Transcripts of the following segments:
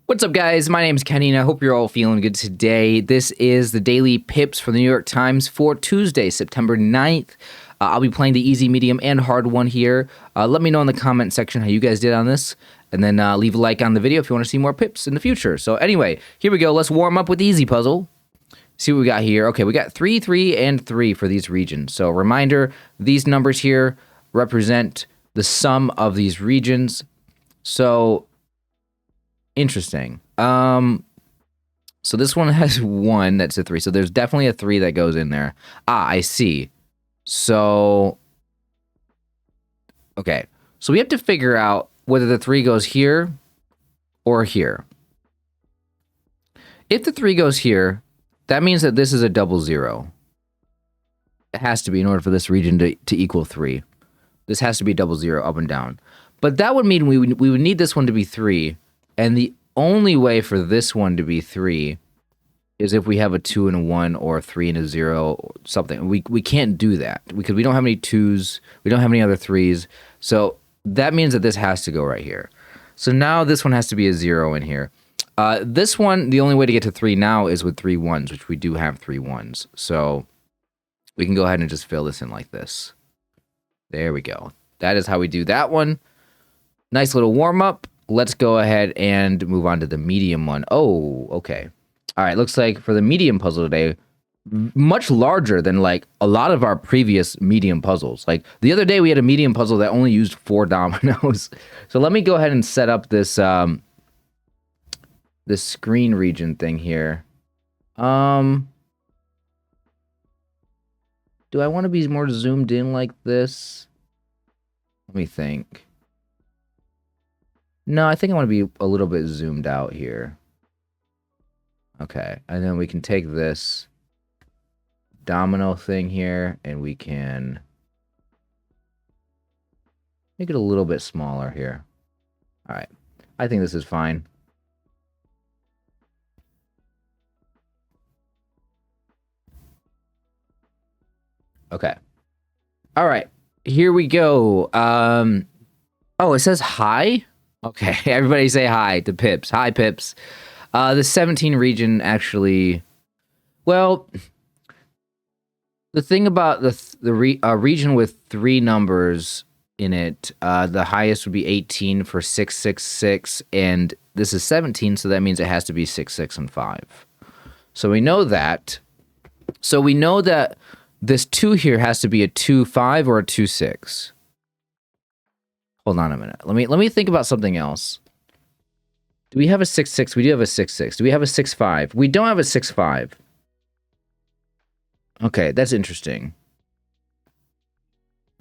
What's up, guys? My name is Kenny, and I hope you're all feeling good today. This is the daily pips for the New York Times for Tuesday, September 9th. I'll be playing the easy, medium, and hard one here. Let me know in the comment section how you guys did on this, and then leave a like on the video if you want to see more pips in the future. So anyway, here we go. Let's warm up with the easy puzzle. See what we got here. Okay, we got 3, 3, and 3 for these regions. So reminder, these numbers here represent the sum of these regions. So interesting. So this one has 1, that's a 3. So there's definitely a 3 that goes in there. I see. So, okay. So we have to figure out whether the 3 goes here or here. If the 3 goes here, that means that this is a double 0. It has to be in order for this region to equal 3. This has to be double 0 up and down. But that would mean we would need this one to be 3. And the only way for this one to be 3 is if we have a 2 and a 1 or a 3 and a 0 or something. We can't do that because we don't have any 2s. We don't have any other 3s. So that means that this has to go right here. So now this one has to be a 0 in here. This one, the only way to get to 3 now is with 3 1s, which we do have 3 1s. So we can go ahead and just fill this in like this. There we go. That is how we do that one. Nice little warm up. Let's go ahead and move on to the medium one. Oh, okay. All right, looks like for the medium puzzle today, much larger than like a lot of our previous medium puzzles. Like the other day we had a medium puzzle that only used 4 dominoes. So let me go ahead and set up this this screen region thing here. Do I want to be more zoomed in like this? Let me think. No, I think I want to be a little bit zoomed out here. Okay, and then we can take this domino thing here, and we can make it a little bit smaller here. All right, I think this is fine. Okay. All right, here we go. Oh, it says hi? Okay, everybody say hi to Pips. Hi, Pips. The 17 region actually, well, the thing about the region with 3 numbers in it, the highest would be 18 for 666, and this is 17, so that means it has to be 6, 6, and 5. So we know that. So we know that this 2 here has to be a 2, 5 or a 2, 6. Hold on a minute. Let me think about something else. Do we have a 6, 6? We do have a 6, 6. Do we have a 6, 5? We don't have a 6, 5. Okay, that's interesting.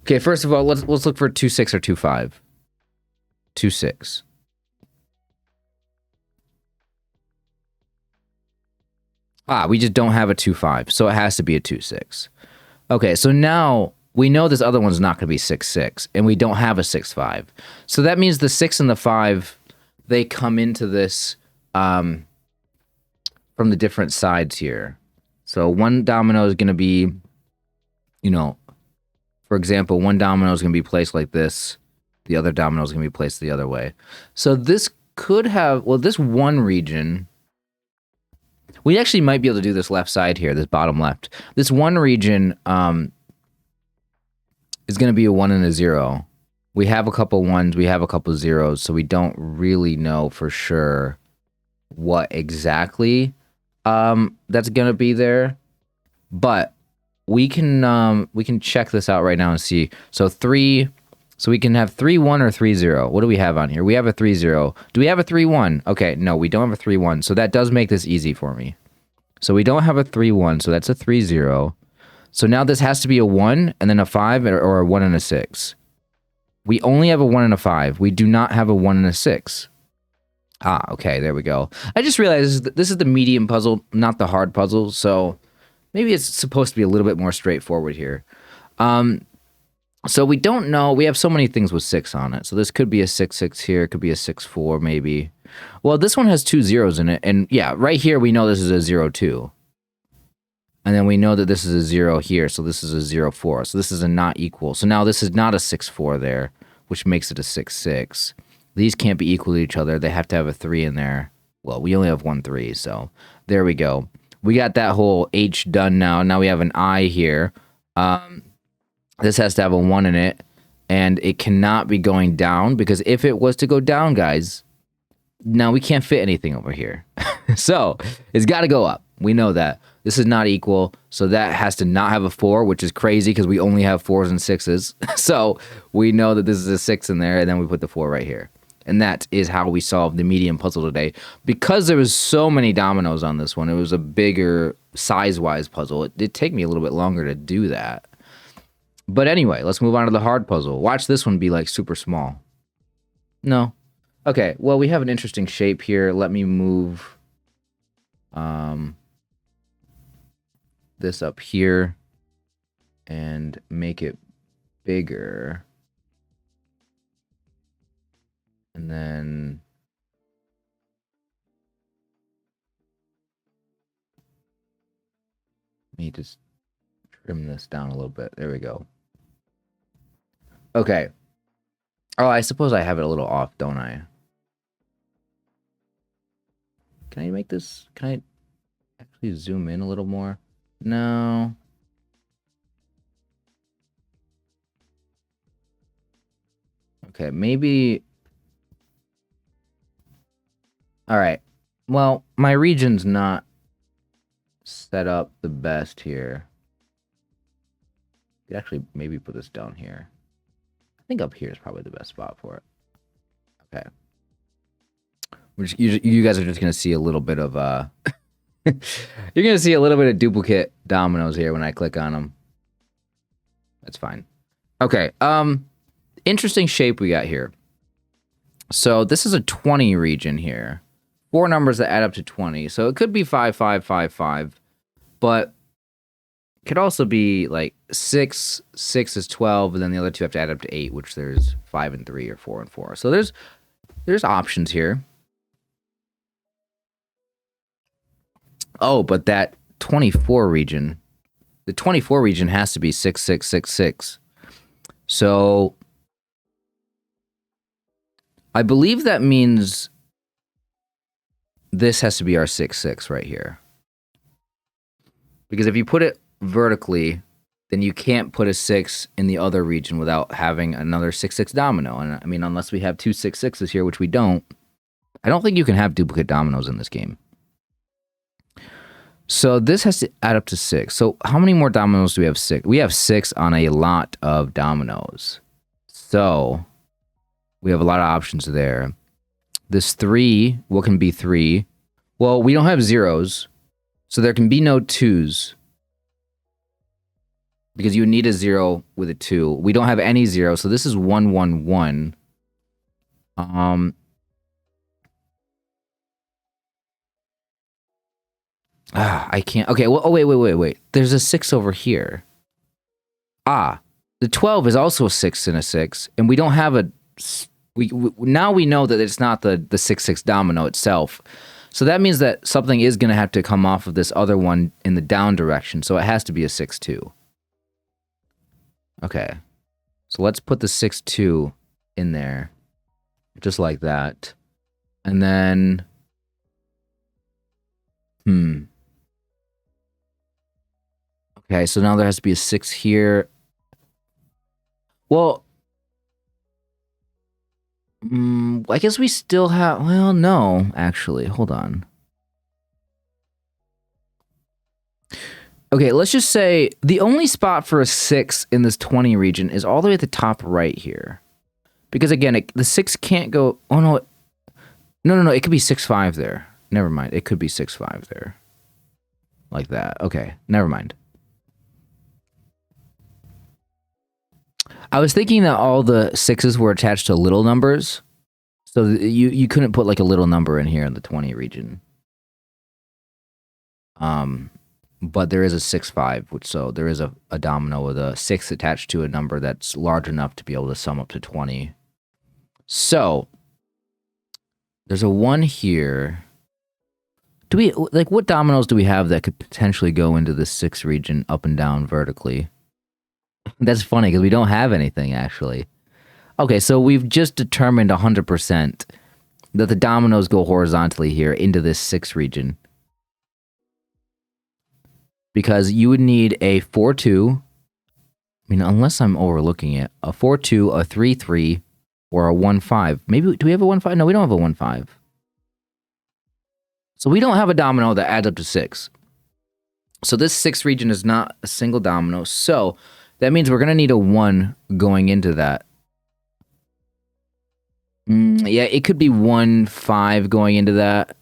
Okay, first of all, let's look for 2, 6 or 2, 5. 2, 6. We just don't have a 2, 5, so it has to be a 2, 6. Okay, so now we know this other one's not going to be 6, 6, and we don't have a 6, 5. So that means the 6 and the 5, they come into this from the different sides here. So one domino is going to be, you know, for example, one domino is going to be placed like this. The other domino is going to be placed the other way. So this could have, well, this one region, we actually might be able to do this left side here, this bottom left. This one region is going to be a 1 and a 0. We have a couple 1s, we have a couple 0s, so we don't really know for sure what exactly that's going to be there. But we can check this out right now and see. So 3, so we can have 3, 1 or 3, 0. What do we have on here? We have a 3, 0. Do we have a 3, 1? Okay, no, we don't have a 3, 1. So that does make this easy for me. So we don't have a 3, 1, so that's a 3, 0. So now this has to be a 1 and then a 5 or a 1 and a 6. We only have a 1 and a 5. We do not have a 1 and a 6. Okay, there we go. I just realized this is the medium puzzle, not the hard puzzle, so maybe it's supposed to be a little bit more straightforward here. So we don't know. We have so many things with 6 on it. So this could be a 6, 6 here. It could be a 6, 4 maybe. Well, this one has 2 zeros in it. And yeah, right here we know this is a 0, 2. And then we know that this is a 0 here, so this is a 0, 4. So this is a not equal. So now this is not a 6, 4 there, which makes it a 6, 6. These can't be equal to each other. They have to have a 3 in there. Well, we only have 1 3, so there we go. We got that whole H done now. Now we have an I here. This has to have a 1 in it, and it cannot be going down, because if it was to go down, guys, now we can't fit anything over here. So it's got to go up. We know that. This is not equal, so that has to not have a 4, which is crazy because we only have 4s and 6s. So we know that this is a 6 in there, and then we put the 4 right here. And that is how we solved the medium puzzle today. Because there was so many dominoes on this one, it was a bigger size-wise puzzle. It did take me a little bit longer to do that. But anyway, let's move on to the hard puzzle. Watch this one be like super small. No. Okay, well, we have an interesting shape here. Let me move this up here and make it bigger. And then let me just trim this down a little bit. There we go. Okay. Oh, I suppose I have it a little off, don't I? Can I make this? Can I actually zoom in a little more? No. Okay, maybe. All right. Well, my region's not set up the best here. Could actually maybe put this down here. I think up here is probably the best spot for it. Okay. You guys are just gonna see a little bit of you're gonna see a little bit of duplicate dominoes here when I click on them. That's fine. Okay. Interesting shape we got here. So this is a 20 region here. 4 numbers that add up to 20. So it could be 5, 5, 5, 5, but it could also be like 6, 6 is 12, and then the other 2 have to add up to 8, which there's 5 and 3 or 4 and 4. So there's options here. Oh, but that 24 region, the 24 region has to be 6, 6, 6, 6. So I believe that means this has to be our 6, 6 right here. Because if you put it vertically, then you can't put a 6 in the other region without having another 6, 6 domino. And I mean, unless we have 2 6, 6s here, which we don't, I don't think you can have duplicate dominoes in this game. So this has to add up to 6. So how many more dominoes do we have? 6. We have 6 on a lot of dominoes. So we have a lot of options there. This 3, what can be 3? Well, we don't have zeros, so there can be no 2s. Because you need a 0 with a 2. We don't have any 0, so this is 1, 1, 1. I can't. Okay, well, oh, wait. There's a 6 over here. The 12 is also a 6 and a 6, and we don't have a... now we know that it's not the 6, 6 domino itself. So that means that something is going to have to come off of this other one in the down direction, so it has to be a 6, 2. Okay. So let's put the 6, 2 in there. Just like that. And then... Okay, so now there has to be a 6 here. Well, I guess we still have... Well, no, actually. Hold on. Okay, let's just say the only spot for a 6 in this 20 region is all the way at the top right here. Because, again, the 6 can't go... Oh, no. No. It could be 6, 5 there. Never mind. It could be 6, 5 there. Like that. Okay, never mind. I was thinking that all the 6s were attached to little numbers. So you couldn't put like a little number in here in the 20 region. But there is a 6, 5, which so there is a domino with a 6 attached to a number that's large enough to be able to sum up to 20. So there's a 1 here. Do we like what dominoes do we have that could potentially go into the 6 region up and down vertically? That's funny because we don't have anything actually. Okay, so we've just determined 100% that the dominoes go horizontally here into this 6 region. Because you would need a 4-2. I mean, unless I'm overlooking it. A 4-2, a 3-3, or a 1-5. Maybe, do we have a 1-5? No, we don't have a 1-5. So we don't have a domino that adds up to 6. So this 6th region is not a single domino. So that means we're going to need a 1 going into that. Yeah, it could be 1-5 going into that.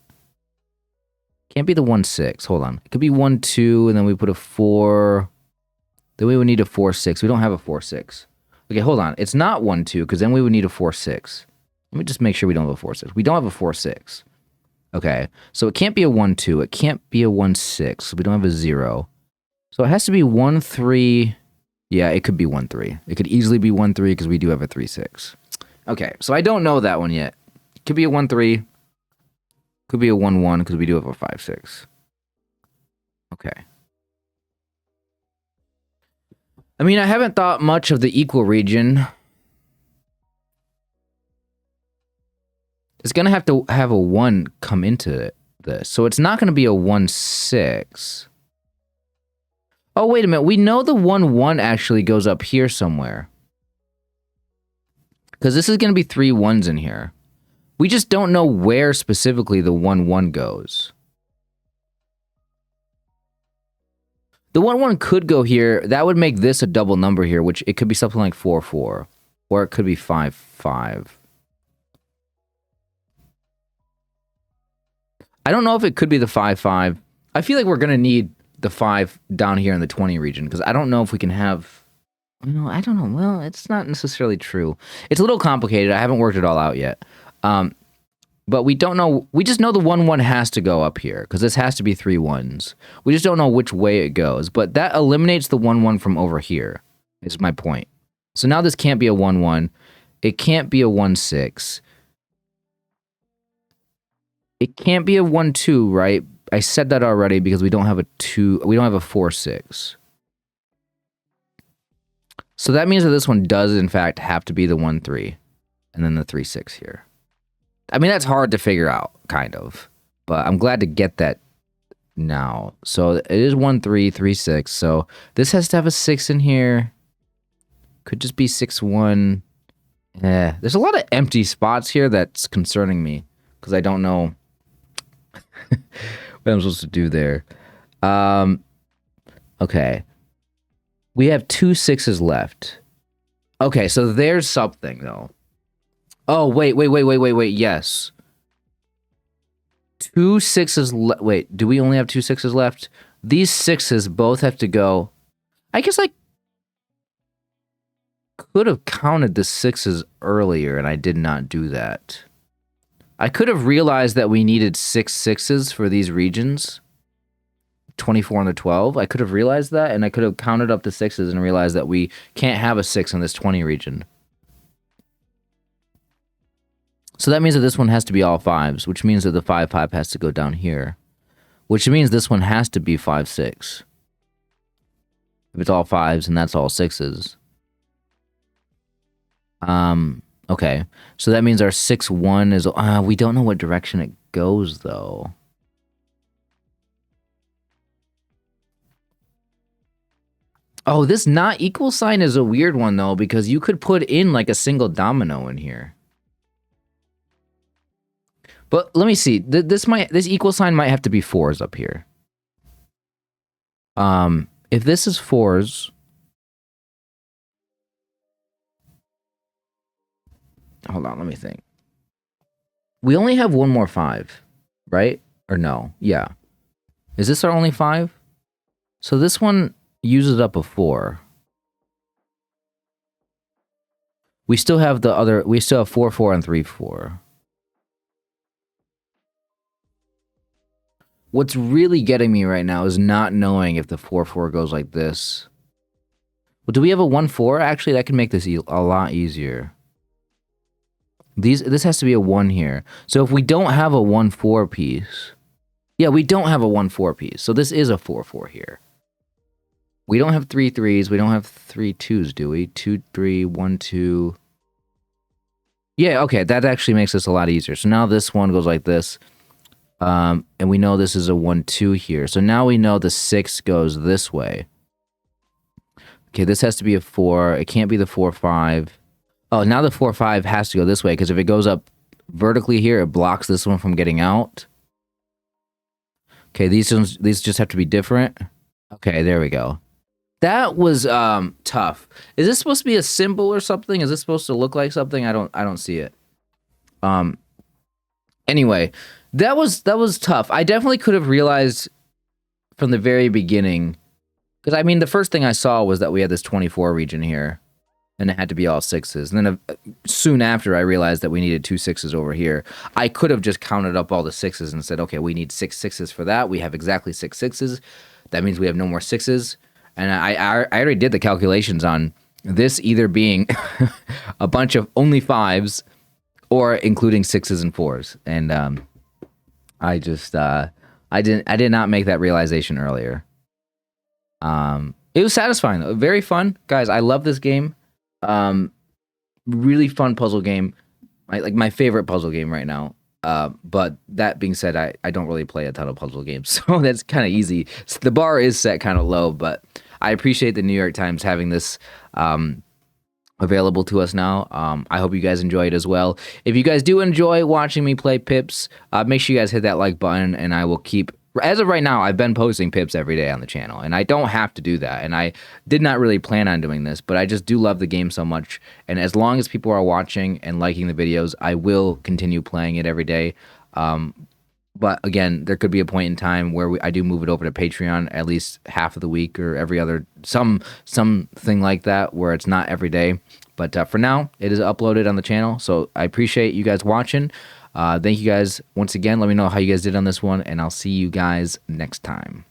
Can't be the 1-6. Hold on. It could be 1-2, and then we put a 4. Then we would need a 4-6. We don't have a 4-6. Okay, hold on. It's not 1-2, because then we would need a 4-6. Let me just make sure we don't have a 4-6. We don't have a 4-6. Okay, so it can't be a 1-2. It can't be a 1-6. So we don't have a 0. So it has to be 1-3. Yeah, it could be 1-3. It could easily be 1-3 because we do have a 3-6. Okay, so I don't know that one yet. It could be a 1-3. Could be a 1-1 because we do have a 5-6. Okay. I mean, I haven't thought much of the equal region. It's going to have a 1 come into this. So it's not going to be a 1-6. Oh, wait a minute. We know the 1-1 actually goes up here somewhere. Because this is going to be 3 1s in here. We just don't know where specifically the 1-1 goes. The 1-1 could go here. That would make this a double number here, which it could be something like 4-4. Or it could be 5-5. I don't know if it could be the 5-5. I feel like we're going to need the 5 down here in the 20 region, because I don't know if we can have... No, I don't know. Well, it's not necessarily true. It's a little complicated. I haven't worked it all out yet. But we don't know. We just know the 1-1 has to go up here, because this has to be 3 1s. We just don't know which way it goes. But that eliminates the 1-1 from over here, is my point. So now this can't be a 1-1. It can't be a 1-6. It can't be a 1-2, right? I said that already because we don't have a 2. We don't have a 4-6. So that means that this one does, in fact, have to be the 1-3. And then the 3-6 here. I mean, that's hard to figure out, kind of. But I'm glad to get that now. So it is 1-3, 3-6. So this has to have a 6 in here. Could just be 6-1. There's a lot of empty spots here that's concerning me. Because I don't know what I'm supposed to do there. Okay. We have 2 6s left. Okay, so there's something, though. Oh, wait. Yes. 2 6s wait, do we only have 2 6s left? These 6s both have to go... I guess I could have counted the 6s earlier, and I did not do that. I could have realized that we needed 6 6s for these regions. 24 and the 12. I could have realized that, and I could have counted up the 6s and realized that we can't have a 6 in this 20 region. So that means that this one has to be all 5s, which means that the 5-5 has to go down here. Which means this one has to be 5-6. If it's all 5s and that's all 6s. Okay. So that means our 6-1 is... we don't know what direction it goes, though. Oh, this not equal sign is a weird one, though, because you could put in, like, a single domino in here. But let me see. This equal sign might have to be 4s up here. If this is 4s... Hold on, let me think. We only have one more 5, right? Or no? Yeah. Is this our only 5? So this one uses up a 4. We still have the other... We still have 4-4 and 3-4. What's really getting me right now is not knowing if the 4-4 goes like this. Well, do we have a 1-4? Actually, that can make this a lot easier. This has to be a 1 here. So if we don't have a 1-4 piece... Yeah, we don't have a 1-4 piece. So this is a 4-4 here. We don't have 3 3s. We don't have 3 2s, do we? 2 3, 1 2. Yeah, okay, that actually makes this a lot easier. So now this one goes like this. And we know this is a 1-2 here. So now we know the 6 goes this way. Okay, this has to be a 4. It can't be the 4-5. Oh, now the 4-5 has to go this way, because if it goes up vertically here, it blocks this one from getting out. Okay, these just have to be different. Okay, there we go. That was tough. Is this supposed to be a symbol or something? Is this supposed to look like something? I don't see it. Anyway, that was tough. I definitely could have realized from the very beginning, because I mean the first thing I saw was that we had this 24 region here, and it had to be all 6s. And then soon after, I realized that we needed 2 6s over here. I could have just counted up all the 6s and said, okay, we need 6 6s for that. We have exactly 6 6s. That means we have no more 6s. And I already did the calculations on this either being a bunch of only 5s or including 6s and 4s. And I just I did not make that realization earlier. It was satisfying though. Very fun. Guys, I love this game. Really fun puzzle game. My favorite puzzle game right now. But that being said, I don't really play a ton of puzzle games, so that's kind of easy. So the bar is set kind of low, but I appreciate the New York Times having this available to us now. I hope you guys enjoy it as well. If you guys do enjoy watching me play Pips, make sure you guys hit that like button, and I will keep... As of right now, I've been posting Pips every day on the channel, and I don't have to do that, and I did not really plan on doing this, but I just do love the game so much, and as long as people are watching and liking the videos, I will continue playing it every day. But again, there could be a point in time where I do move it over to Patreon at least half of the week or every other, something like that, where it's not every day. But for now, it is uploaded on the channel, so I appreciate you guys watching. Thank you guys once again. Let me know how you guys did on this one, and I'll see you guys next time.